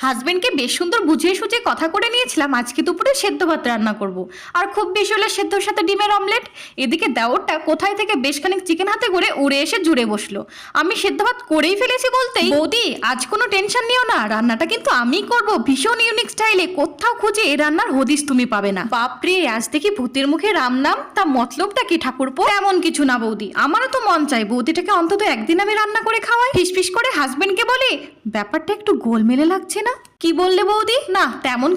হাজবেন্ডকে বেশ সুন্দর বুঝিয়ে সুঝিয়ে কথা করে নিয়েছিলাম আজকে দুপুরে সেদ্ধ ভাত রান্না করব। আর খুব বেশি হলে সেদ্ধর সাথে ডিমের অমলেট। এদিকে দেওরটা কোথায় থেকে বেশ খানিক চিকেন হাতে করে উড়ে এসে জুড়ে বসলো। আমি সেদ্ধ ভাত করেই ফেলেছি বলতেই, বৌদি আজ কোনো টেনশন নিও না, রান্নাটা কিন্তু আমিই করব ভীষণ ইউনিক স্টাইলে, কোথাও খুঁজে এই রান্নার হদিস তুমি পাবে না। বাপরে, আজ দেখি ভূতের মুখে রাম নাম, তা মতলবটা কি ঠাকুরপো? এমন কিছু না বৌদি, আমারও তো মন চাই বৌদিটাকে অন্তত একদিন আমি রান্না করে খাওয়াই। ফিসফিস করে হাজবেন্ডকে বলি, ব্যাপারটা একটু গোলমেলে লাগছে না। কি বললে বৌদি? না তেমন